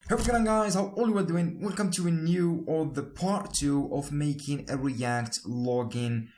Hey, what's going on, guys? How all you are doing? Welcome to a new or the part 2 of making a React login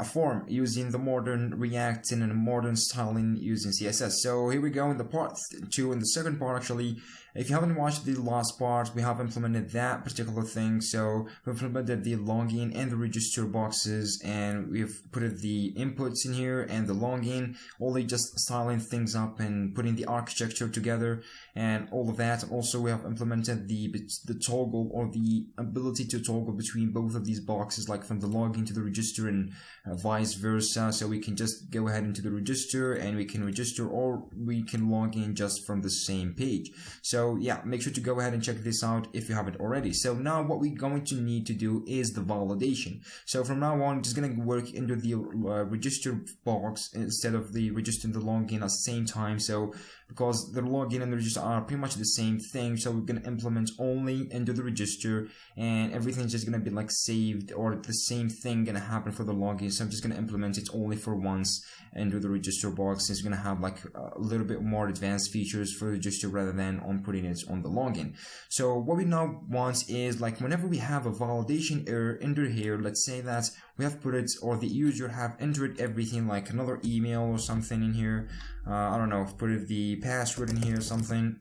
form using the modern React and a modern styling using CSS. So here we go in the part 2, in the second part actually. If you haven't watched the last part, we have implemented that particular thing. So we've implemented the login and the register boxes, and we've put the inputs in here and the login, only just styling things up and putting the architecture together and all of that. Also, we have implemented the toggle, or the ability to toggle between both of these boxes, like from the login to the register and vice versa. So we can just go ahead into the register and we can register, or we can log in just from the same page. So yeah, make sure to go ahead and check this out if you haven't already. So now what we're going to need to do is the validation. So from now on, just going to work into the register box instead of the register and the login at the same time. So because the login and the register are pretty much the same thing, so we're going to implement only into the register, and everything's just going to be like saved, or the same thing going to happen for the login. So I'm just going to implement it only for once into the register box. It's going to have like a little bit more advanced features for the register rather than on putting it on the login. So what we now want is, like, whenever we have a validation error under here, let's say that we have put it, or the user have entered everything, like another email or something in here, I don't know, put the password in here or something,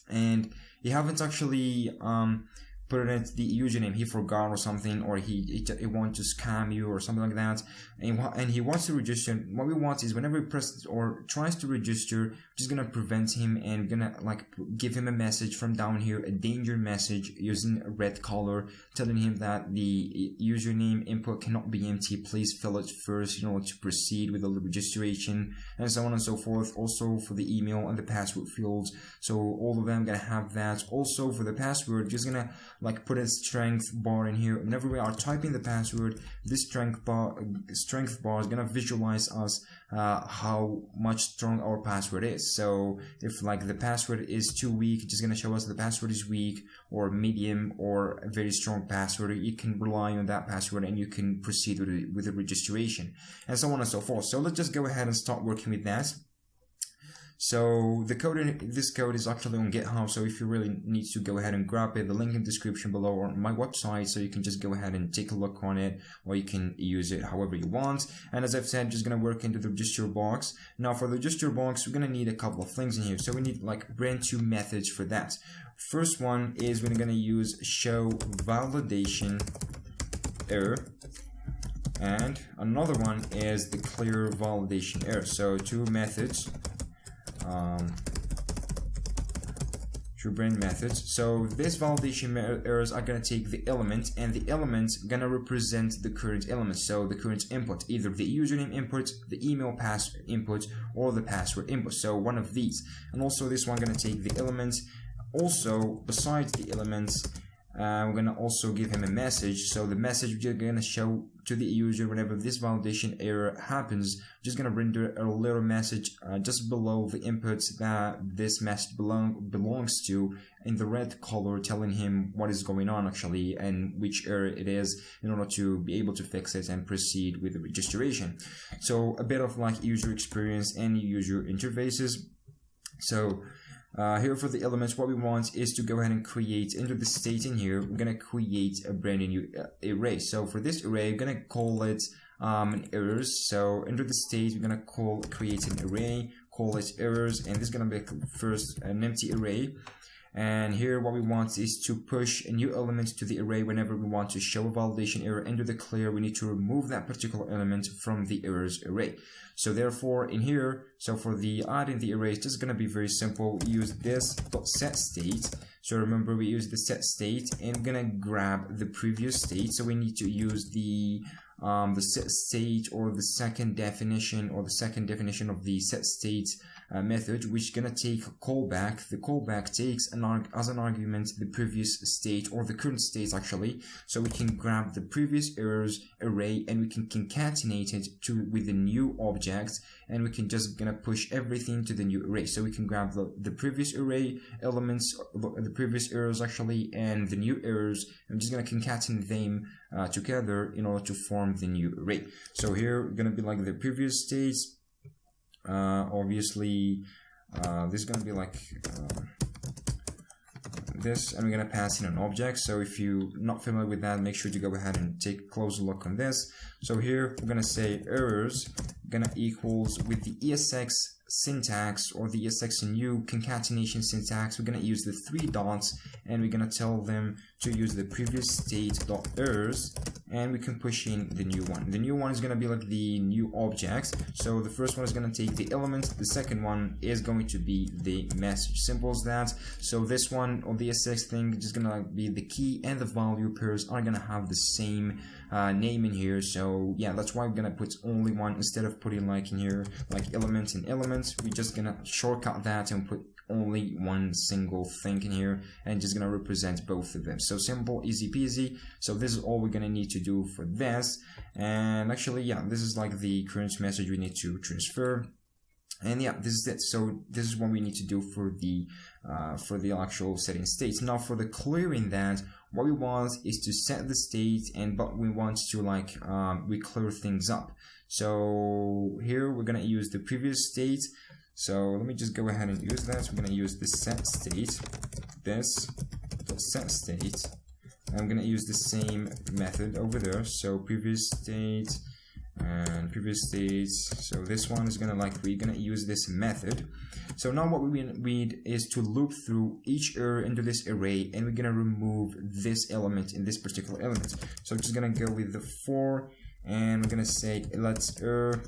and you haven't actually put in the username, he forgot or something, or he wants to scam you or something like that, and he wants to register. What we want is, whenever he presses or tries to register, we're just gonna prevent him and gonna like give him a message from down here, a danger message using a red color, telling him that the username input cannot be empty, please fill it first in order to proceed with the registration, and so on and so forth. Also for the email and the password fields, so all of them gonna have that. Also for the password, just gonna like put a strength bar in here. Whenever we are typing the password, this strength bar is gonna visualize us how much strong our password is. So if like the password is too weak, it's just gonna show us the password is weak, or medium, or a very strong password. You can rely on that password and you can proceed with the registration, and so on and so forth. So let's just go ahead and start working with that. So the code this code is actually on GitHub, so if you really need to go ahead and grab it, the link in the description below, or on my website, so you can just go ahead and take a look on it, or you can use it however you want. And as I've said, just gonna work into the register box. Now for the register box, we're gonna need a couple of things in here. So we need like brand new methods for that. First one is we're gonna use show validation error, and another one is the clear validation error. So two methods, two brand methods. So this validation errors are going to take the element, and the element going to represent the current element, so the current input, either the username input, the email pass input, or the password input, so one of these. And also this one going to take the element. Also, besides the elements, we're going to also give him a message. So the message we're going to show to the user whenever this validation error happens, just going to render a little message just below the inputs that this message belongs to, in the red color, telling him what is going on actually and which error it is, in order to be able to fix it and proceed with the registration. So a bit of like user experience and user interfaces. So here for the elements, what we want is to go ahead and create into the state in here. We're gonna create a brand new array. So for this array, we're gonna call it errors. So into the state, we're gonna create an array, call it errors, and this is gonna be first an empty array. And here what we want is to push a new element to the array. Whenever we want to show a validation error into the clear, we need to remove that particular element from the errors array. So therefore in here, so for the adding the array, it's just going to be very simple. We use this set state. So remember, we use the set state, and we're going to grab the previous state. So we need to use the set state, or the second definition, of the set state method, which is going to take a callback. The callback takes as an argument the previous state, or the current state actually. So we can grab the previous errors array and we can concatenate it with the new object, and we can just gonna push everything to the new array. So we can grab the previous array elements, the previous errors actually, and the new errors. I'm just gonna concatenate them together in order to form the new array. So here gonna be like the previous states. Obviously this is gonna be like this, and we're gonna pass in an object. So if you're not familiar with that, make sure to go ahead and take a closer look on this. So here we're gonna say errors gonna equals with the ESX syntax or the ESX new concatenation syntax. We're gonna use the 3 dots, and we're gonna tell them to use the previous state dot errors, and we can push in the new one. The new one is gonna be like the new object. So the first one is gonna take the element, the second one is going to be the message. Simple as that. So this one or the ESX thing is just gonna be the key and the value pairs are gonna have the same name in here. So yeah, that's why we're gonna put only one instead of putting like in here like element and element. We're just gonna shortcut that and put only one single thing in here and just gonna represent both of them. So simple, easy peasy. So this is all we're gonna need to do for this. And actually, yeah, this is like the current message we need to transfer. And yeah, this is it. So this is what we need to do for the actual setting states. Now for the clearing that, what we want is to set the state, but we want to like we clear things up. So here we're gonna use the previous state. So let me just go ahead and use that. We're gonna use the set state, this set state. I'm gonna use the same method over there. So previous state and previous states. So this one is gonna like we're gonna use this method. So now what we need is to loop through each error into this array, and we're gonna remove this element in this particular element. So I'm just gonna go with the for, and we're gonna say let's error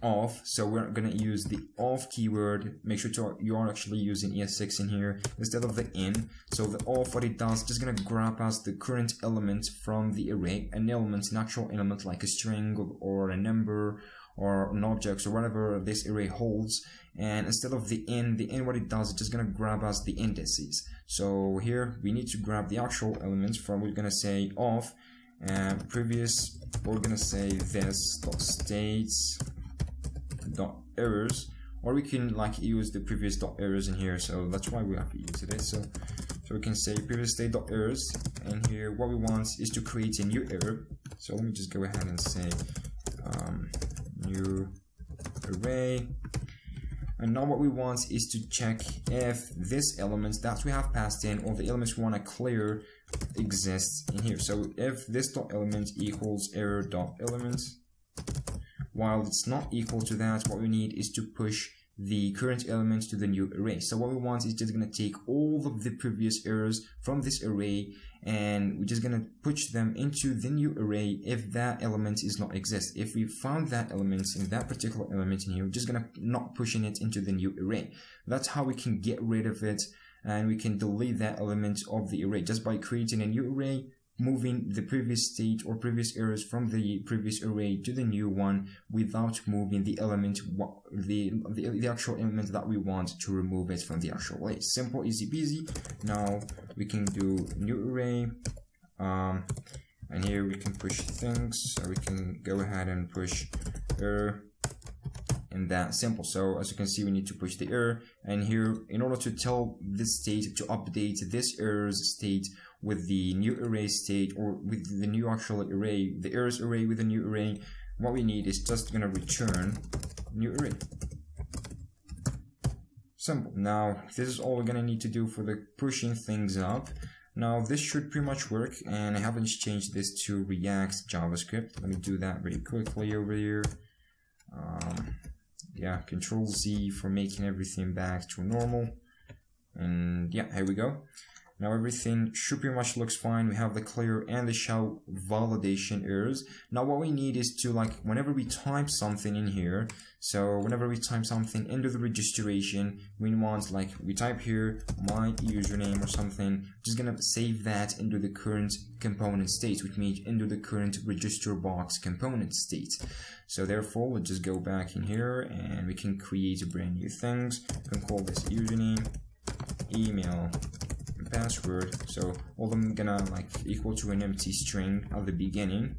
off. So we're gonna use the off keyword. Make sure you are actually using ES6 in here instead of the in. So the off, what it does, just gonna grab us the current element from the array, an element, an actual element like a string or a number or an object or whatever this array holds. And instead of the in what it does, it's just gonna grab us the indices. So here we need to grab the actual elements from, we're gonna say off and previous, we're gonna say this dot states dot errors, or we can like use the previous dot errors in here. So that's why we have to use it. So we can say previous state dot errors, and here what we want is to create a new error. So let me just go ahead and say new array. And now what we want is to check if this element that we have passed in, or the elements we want to clear, exists in here. So if this dot element equals error dot element, while it's not equal to that, what we need is to push the current element to the new array. So what we want is just going to take all of the previous errors from this array, and we're just going to push them into the new array if that element is not exist. If we found that element in that particular element in here, we're just going to not pushing it into the new array. That's how we can get rid of it, and we can delete that element of the array just by creating a new array, moving the previous state or previous errors from the previous array to the new one without moving the element, the actual element that we want to remove it from the actual array. Simple, easy peasy. Now we can do new array, and here we can push things. So we can go ahead and push error, and that simple. So as you can see, we need to push the error, and here in order to tell this state to update this errors state with the new array state, or with the new actual array, the errors array with the new array, what we need is just gonna return new array. Simple. Now this is all we're gonna need to do for the pushing things up. Now this should pretty much work, and I haven't changed this to React JavaScript. Let me do that very quickly over here. Yeah, Control Z for making everything back to normal. And yeah, here we go. Now everything should pretty much looks fine. We have the clear and the show validation errors. Now what we need is to, like, whenever we type something in here, so whenever we type something into the registration, we want, like, we type here my username or something, just gonna save that into the current component state, which means into the current register box component state. So therefore, let's just go back in here and we can create a brand new things. We can call this username, email, password. So all of them gonna like equal to an empty string at the beginning,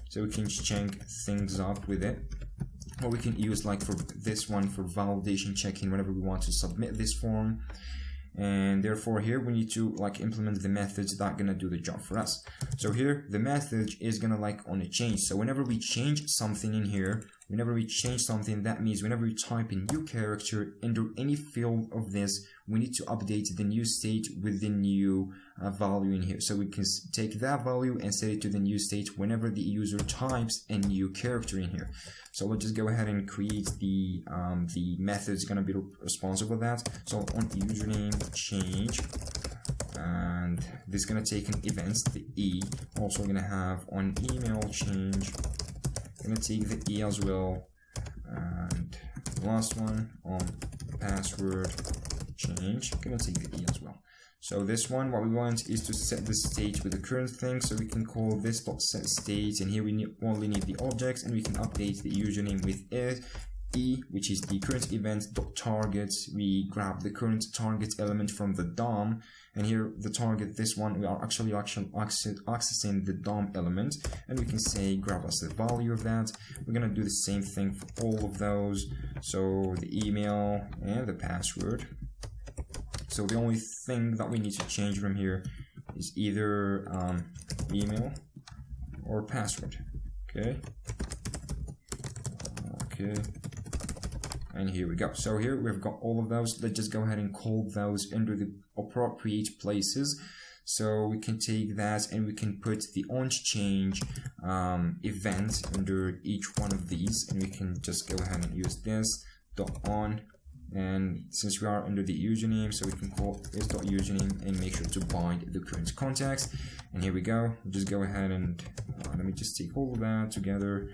so we can check things up with it. Or we can use, like, for this one for validation checking whenever we want to submit this form. And therefore here we need to, like, implement the methods that are gonna do the job for us. So here the method is gonna, like, on a change. So whenever we change something in here, whenever we change something, that means whenever we type a new character under any field of this, we need to update the new state with the new value in here. So we can take that value and set it to the new state whenever the user types a new character in here. So let's just go ahead and create the method is going to be responsible for that. So on username change, and this is going to take an event, the E. Also we're going to have on email change, going to take the E as well, and the last one on password change, going to take the E as well. So this one, what we want is to set the state with the current thing, so we can call this .set state, and here we only need the objects, and we can update the username with it. E, which is the current event .target. We grab the current target element from the DOM, and here the target, this one, we are actually accessing the DOM element, and we can say grab us the value of that. We're gonna do the same thing for all of those, so the email and the password. So the only thing that we need to change from here is either email or password. Okay. And here we go. So here we've got all of those. Let's just go ahead and call those under the appropriate places. So we can take that and we can put the onChange event under each one of these, and we can just go ahead and use this .on. And since we are under the username, so we can call this .username and make sure to bind the current context. And here we go. Just go ahead and let me just take all of that together,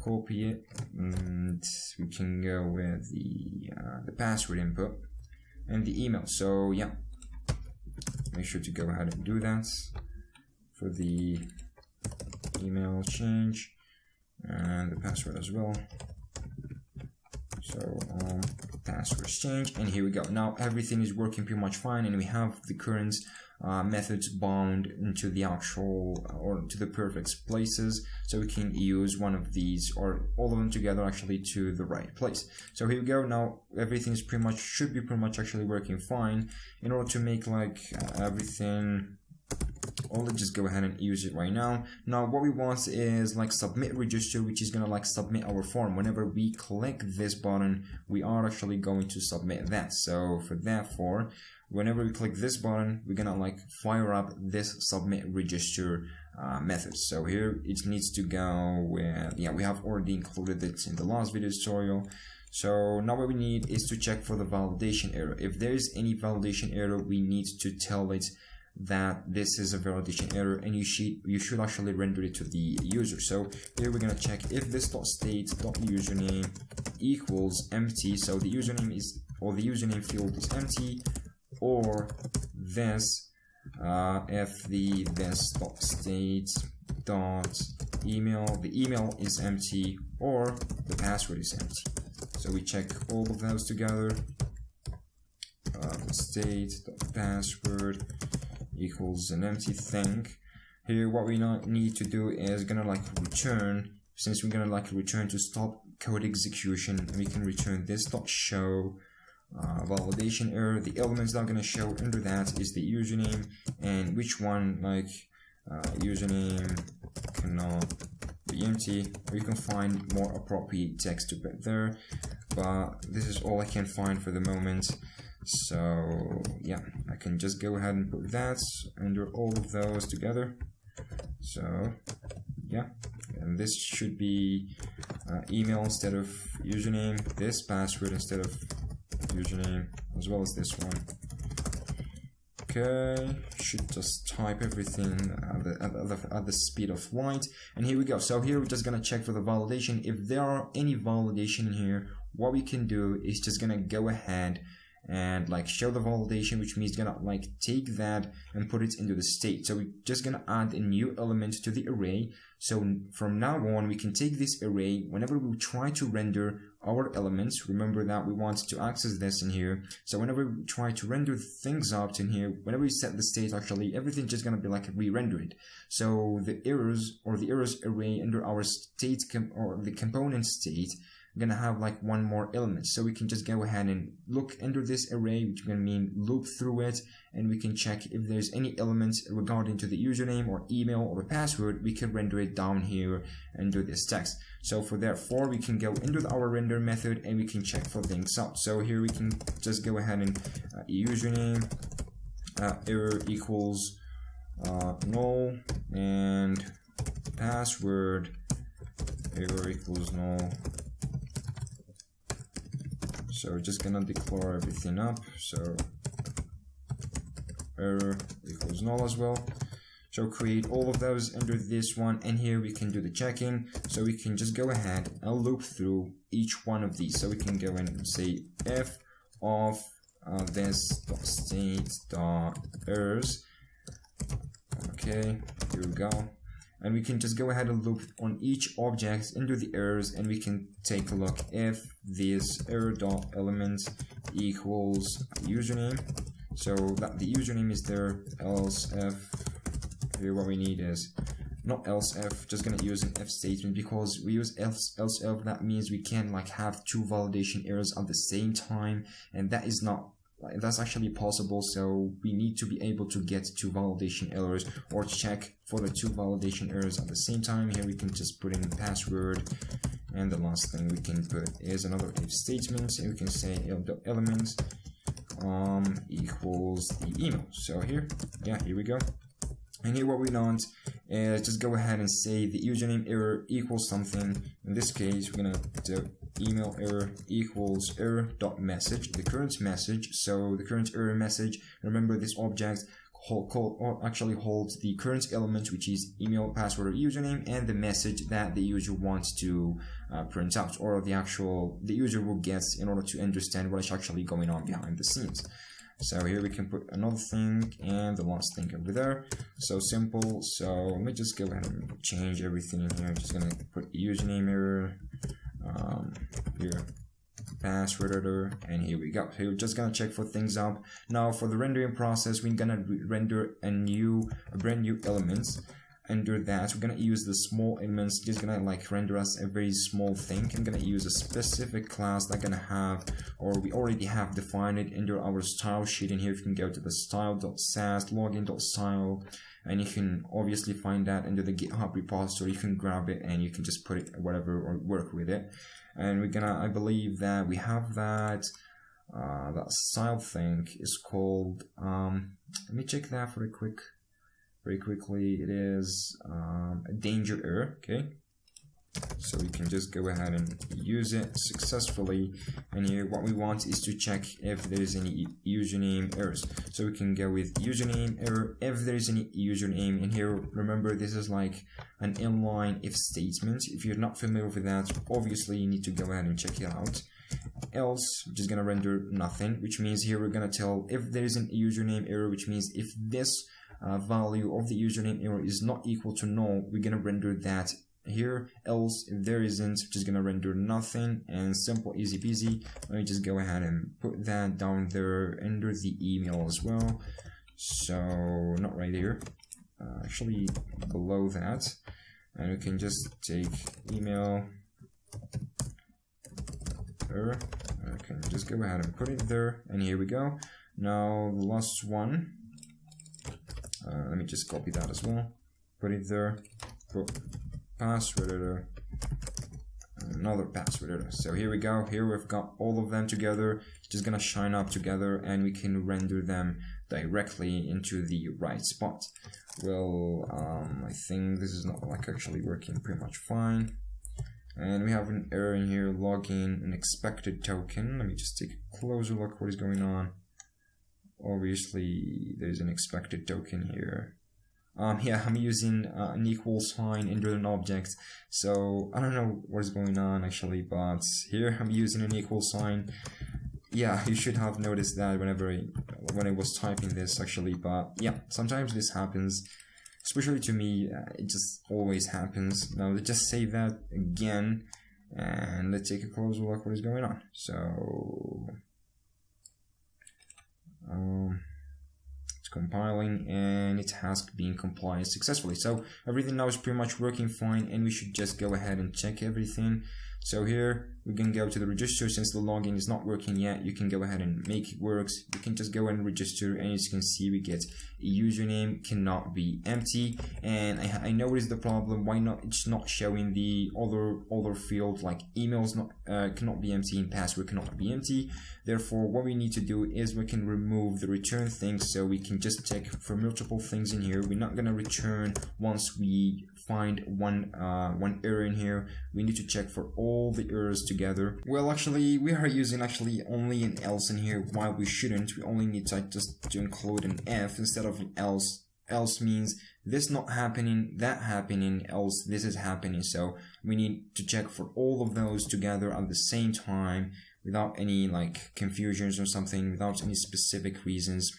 copy it, and we can go with the password input and the email. So yeah, make sure to go ahead and do that for the email change and the password as well. So password change, and here we go. Now everything is working pretty much fine, and we have the current methods bound into the actual or to the perfect places, so we can use one of these or all of them together actually to the right place. So here we go. Now everything is should be pretty much actually working fine. In order to make like everything, or let's just go ahead and use it right now. Now what we want is like submit register, which is gonna like submit our form. Whenever we click this button, we are actually going to submit that. So whenever we click this button, we're gonna like fire up this submit register method. So here it needs to go with, yeah, we have already included it in the last video tutorial. So now what we need is to check for the validation error. If there is any validation error, we need to tell it that this is a validation error, and you should actually render it to the user. So here we're gonna check if this .state.username equals empty, so the username is, or the username field is empty, or this if the this.state.email, the email is empty, or the password is empty. So we check all of those together. State.password equals an empty thing. Here what we need to do is gonna like return, since we're gonna like return to stop code execution, and we can return this .show validation error. The elements that are gonna show under that is the username, and which one, like username cannot be empty, or you can find more appropriate text to put there, but this is all I can find for the moment. So yeah, I can just go ahead and put that under all of those together. So yeah, and this should be email instead of username, this password instead of username, as well as this one. Okay, should just type everything at the speed of light, and here we go. So here we're just gonna check for the validation. If there are any validation in here, what we can do is just gonna go ahead and like show the validation, which means gonna like take that and put it into the state. So we're just gonna add a new element to the array. So from now on, we can take this array whenever we try to render our elements. Remember that we want to access this in here. So whenever we try to render things up in here, whenever we set the state, actually everything's just gonna be like re-rendered. So the errors, or the errors array under our state or the component state, we're gonna have like one more element. So we can just go ahead and look under this array, which is gonna mean loop through it, and we can check if there's any elements regarding to the username or email or the password. We can render it down here and do this text. So for therefore, we can go into our render method and we can check for things out. So here we can just go ahead and username error equals null, and password error equals null. So we're just gonna declare everything up. So error equals null as well. So create all of those under this one, and here we can do the checking. So we can just go ahead and loop through each one of these. So we can go in and say if of this.state.errors. Okay, here we go. And we can just go ahead and loop on each object into the errors, and we can take a look if this error.element equals username. So that the username is there, else if here what we need is not else if, just gonna use an if statement, because we use else if, that means we can like have two validation errors at the same time, and that is not, that's actually possible. So we need to be able to get two validation errors or check for the two validation errors at the same time. Here we can just put in the password, and the last thing we can put is another if statement, and we can say elements equals the email. So here we go. And here what we want is just go ahead and say the username error equals something. In this case, we're gonna do email error equals error.message, the current message. So the current error message, remember this object actually holds the current element, which is email, password, or username, and the message that the user wants to print out, or the user will get in order to understand what is actually going on behind the scenes. So here we can put another thing and the last thing over there. So simple. So let me just go ahead and change everything in here. I'm just gonna put username error, here password error, and here we go. So we're just gonna check for things up. Now for the rendering process, we're gonna render a brand new elements. Under that, we're gonna use the small elements, just gonna like render us a very small thing. I'm gonna use a specific class that gonna have, or we already have defined it under our style sheet. And here you can go to the style.sass login.style, and you can obviously find that under the GitHub repository. You can grab it and you can just put it whatever or work with it. And we're gonna, I believe that we have that that style thing is called let me check that for very quickly. It is a danger error. Okay, so we can just go ahead and use it successfully. And here what we want is to check if there's any username errors. So we can go with username error if there's any username. And here, remember, this is like an inline if statement. If you're not familiar with that, obviously you need to go ahead and check it out. Else, which is gonna render nothing, which means here we're gonna tell if there is an username error, which means if this value of the username error is not equal to null, we're gonna render that here. Else, if there isn't, just gonna render nothing. And simple, easy peasy. Let me just go ahead and put that down there under the email as well. So not right here, actually below that, and we can just take email error. I can just go ahead and put it there, and here we go. Now the last one, let me just copy that as well, put it there, put password error, another password error. So here we go. Here we've got all of them together. It's just gonna shine up together, and we can render them directly into the right spot. Well, I think this is not like actually working pretty much fine. And we have an error in here, login an expected token. Let me just take a closer look what is going on. Obviously, there's an expected token here. Yeah, I'm using an equal sign under an object. So I don't know what is going on actually, but here I'm using an equal sign. Yeah, you should have noticed that when I was typing this actually, but yeah, sometimes this happens. Especially to me, it just always happens. Now let's just save that again, and let's take a closer look what is going on. So it's compiling, and it has been compiled successfully. So everything now is pretty much working fine, and we should just go ahead and check everything. So here we can go to the register. Since the login is not working yet, you can go ahead and make it work. You can just go and register, and as you can see, we get a username cannot be empty. And I noticed the problem. Why not? It's not showing the other field, like emails cannot be empty and password cannot be empty. Therefore, what we need to do is we can remove the return thing, so we can just check for multiple things in here. We're not gonna return once we find one error in here. We need to check for all the errors together. Well, actually, we are using only an else in here, while we shouldn't. We only need to just to include an if instead of an else. Else means this not happening, that happening, else this is happening. So we need to check for all of those together at the same time, without any like confusions or something, without any specific reasons.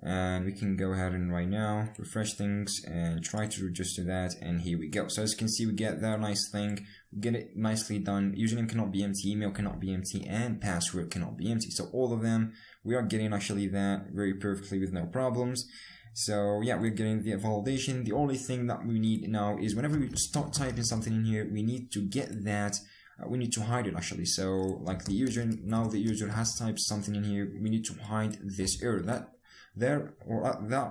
And we can go ahead and right now refresh things and try to register that, and here we go. So as you can see, we get that nice thing, we get it nicely done. Username cannot be empty, email cannot be empty, and password cannot be empty. So all of them, we are getting actually that very perfectly with no problems. So yeah, we're getting the validation. The only thing that we need now is whenever we start typing something in here, we need to get that we need to hide it actually. So like the user, now the user has typed something in here, we need to hide this error. That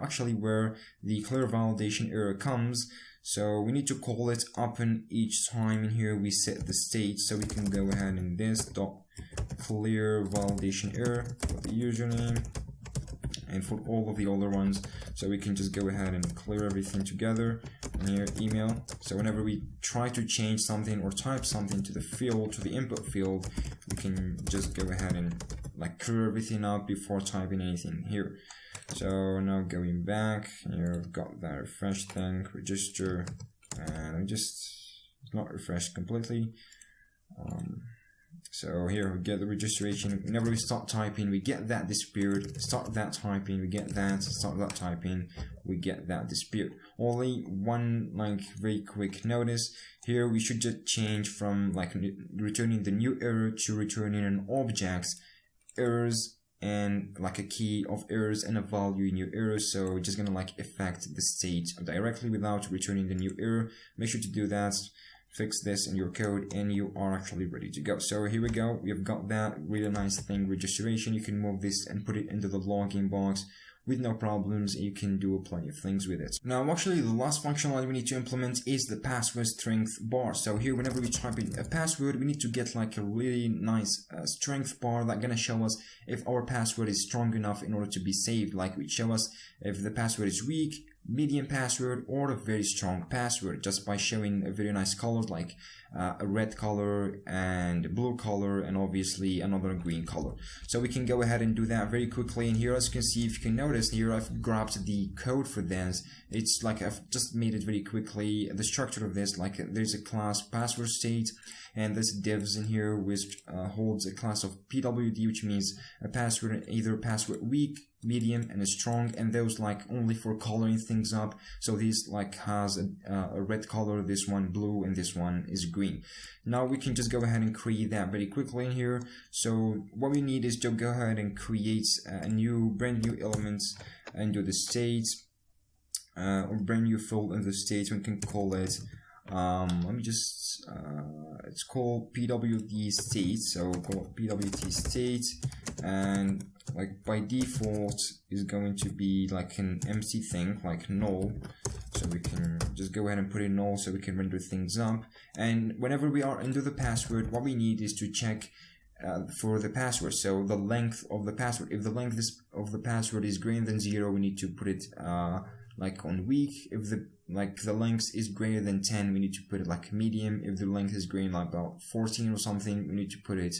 actually where the clear validation error comes. So we need to call it open each time in here we set the state. So we can go ahead and this dot clear validation error for the username and for all of the other ones. So we can just go ahead and clear everything together. And here email. So whenever we try to change something or type something to the field, to the input field, we can just go ahead and like clear everything up before typing anything here. So now going back, here I've got that refresh thing, register, and it's not refreshed completely. So here we get the registration. Whenever we start typing, we get that disappeared. Start that typing, we get that. Start that typing, we get that disappeared. Only one like very quick notice. Here we should just change from like returning the new error to returning an object, errors, and like a key of errors and a value in your error. So just gonna like affect the state directly without returning the new error. Make sure to do that. Fix this in your code and you are actually ready to go. So here we go, we've got that really nice thing, registration. You can move this and put it into the login box with no problems. You can do plenty of things with it. Now actually the last functionality we need to implement is the password strength bar. So here whenever we type in a password, we need to get like a really nice strength bar that's gonna show us if our password is strong enough in order to be saved. Like it show us if the password is weak, medium password, or a very strong password, just by showing a very nice color like a red color and a blue color and obviously another green color. So we can go ahead and do that very quickly. And here as you can see, if you can notice here, I've grabbed the code for this. It's like I've just made it very quickly. The structure of this, like there's a class password state, and there's divs in here which holds a class of PWD, which means a password, either password weak, medium, and a strong, and those like only for coloring things up. So this like has a red color, this one blue, and this one is green. Now we can just go ahead and create that very quickly in here. So what we need is to go ahead and create a brand new element and do the state or brand new field in the state. We can call it let me just it's called pwd state. So call it pwd state, and like by default is going to be like an empty thing, like null. So we can just go ahead and put in null so we can render things up. And whenever we are into the password, what we need is to check for the password. So the length of the password, if the length of the password is greater than 0, we need to put it like on weak. If the length is greater than 10, we need to put it like medium. If the length is greater like about 14 or something, we need to put it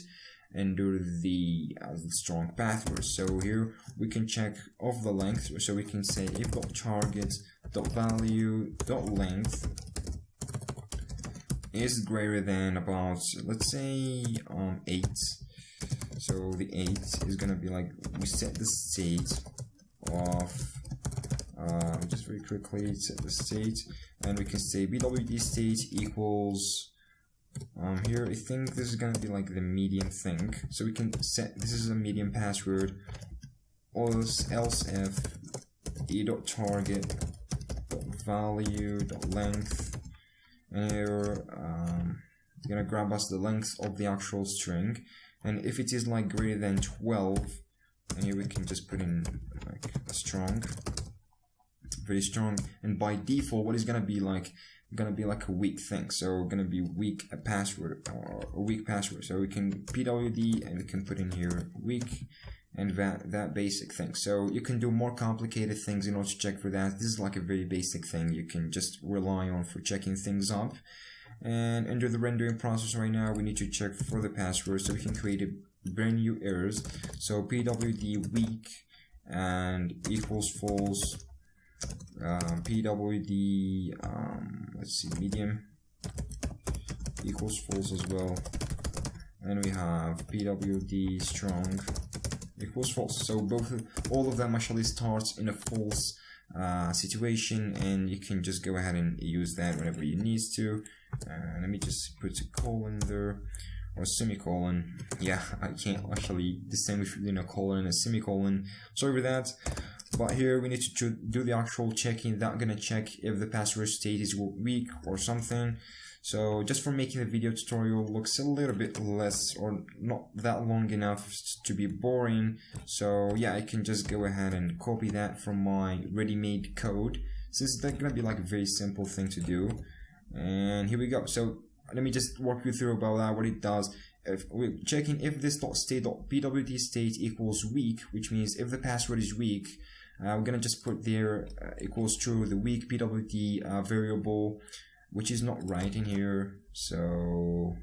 under the strong password. So here we can check of the length. So we can say if .target .value .length is greater than about, let's say 8. So the 8 is gonna be like, we set the state of just very quickly set the state, and we can say bwd state equals here I think this is gonna be like the medium thing. So we can set this is a medium password, else if e.target.value.length, and here it's gonna grab us the length of the actual string, and if it is like greater than 12, and here we can just put in like a strong, very strong, and by default what is gonna be like a weak thing, so gonna be weak a password or a weak password. So we can pwd and we can put in here weak and that basic thing. So you can do more complicated things in order to check for that. This is like a very basic thing you can just rely on for checking things up. And under the rendering process right now, we need to check for the password, so we can create a brand new errors. So pwd weak and equals false, pwd let's see, medium equals false as well, and we have pwd strong equals false. So all of them actually starts in a false situation, and you can just go ahead and use that whenever you need to. Let me just put a colon there, or a semicolon. Yeah, I can't actually distinguish between a colon and a semicolon, sorry for that. But here we need to do the actual checking. That's gonna check if the password state is weak or something. So just for making the video tutorial looks a little bit less or not that long enough to be boring, so yeah, I can just go ahead and copy that from my ready-made code, since that's gonna be like a very simple thing to do. And here we go. So let me just walk you through about that, what it does. If we're checking if this .state.pwd state equals weak, which means if the password is weak, we're gonna just put there equals true the weak pwd variable, which is not right in here. So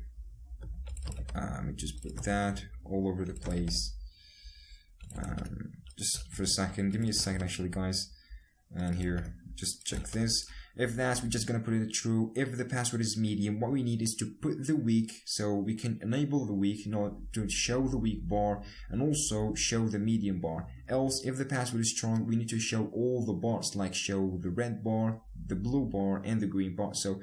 let me just put that all over the place. Just for a second, give me a second actually, guys. And here, just check this. If that's, we're just gonna put it true. If the password is medium, what we need is to put the weak, so we can enable the weak in order to show the weak bar and also show the medium bar. Else, if the password is strong, we need to show all the bars, like show the red bar, the blue bar, and the green bar. So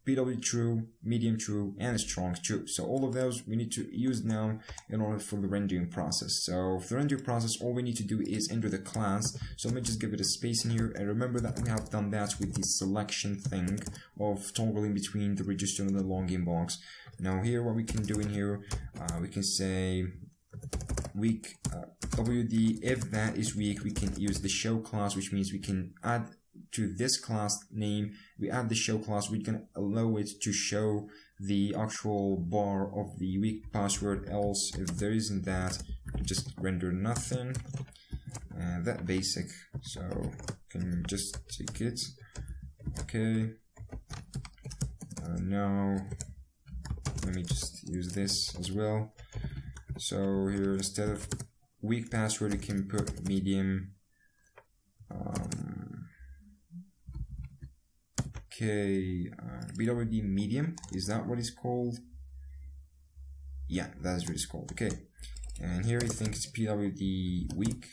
pwd true, medium true, and strong true. So all of those we need to use now in order for the rendering process. So for the rendering process, all we need to do is enter the class. So let me just give it a space in here, and remember that we have done that with the selection thing of toggling between the register and the login box. Now here, what we can do in here, we can say weak wd. If that is weak, we can use the show class, which means we can add to this class name, we add the show class, we can allow it to show the actual bar of the weak password. Else, if there isn't that, just render nothing. And that basic, so can just take it. Okay, now let me just use this as well. So here, instead of weak password, you can put medium. Okay, pwd medium, is that what it's called? Yeah, that's what it's called. Okay, and here I think it's pwd weak.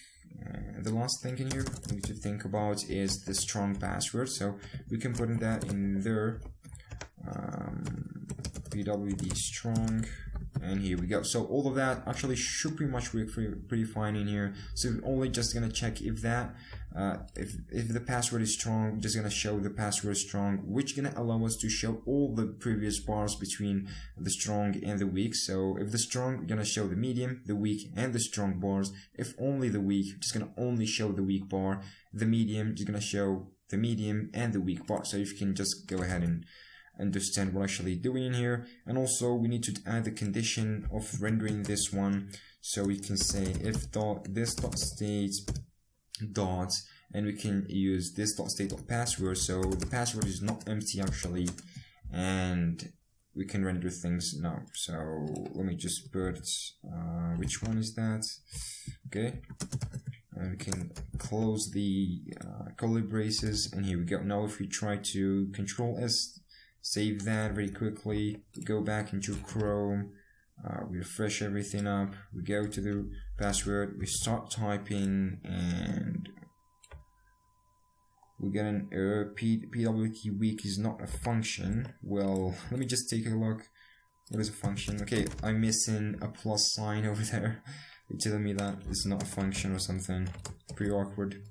The last thing in here we need to think about is the strong password, so we can put that in there. Pwd strong, and here we go. So all of that actually should pretty much work pretty fine in here. So we're only just gonna check if that if the password is strong, we're just gonna show the password strong, which gonna allow us to show all the previous bars between the strong and the weak. So if the strong, we're gonna show the medium, the weak, and the strong bars. If only the weak, just gonna only show the weak bar. The medium, just gonna show the medium and the weak bar. So if you can just go ahead and understand what we're actually doing in here. And also we need to add the condition of rendering this one, so we can say if this state dot, and we can use this state password, so the password is not empty actually, and we can render things now. So let me just put which one is that? Okay, and we can close the curly braces, and here we go. Now if we try to Control S, save that very quickly, we go back into Chrome, we refresh everything up, we go to the password, we start typing, and we get an error. pwd weak is not a function. Well, let me just take a look. What is a function? Okay, I'm missing a plus sign over there. You're telling me that it's not a function or something. Pretty awkward.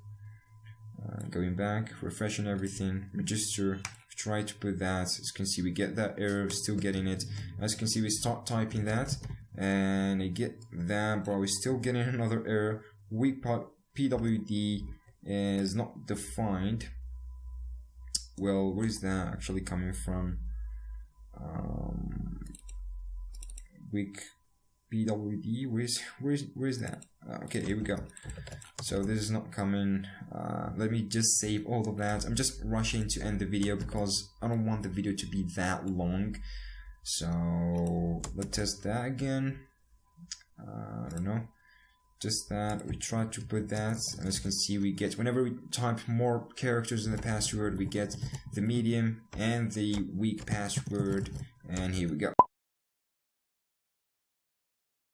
Going back, refreshing everything, register, try to put that. As you can see, we get that error, still getting it. As you can see, we start typing that and I get that, but we're still getting another error. Weak PWD is not defined. Well, where is that actually coming from? Weak PWD, where's that? Okay, here we go. So this is not coming. Let me just save all of that. I'm just rushing to end the video because I don't want the video to be that long. So let's test that again. I don't know, just that. We try to put that, and as you can see, we get, whenever we type more characters in the password, we get the medium and the weak password, and here we go.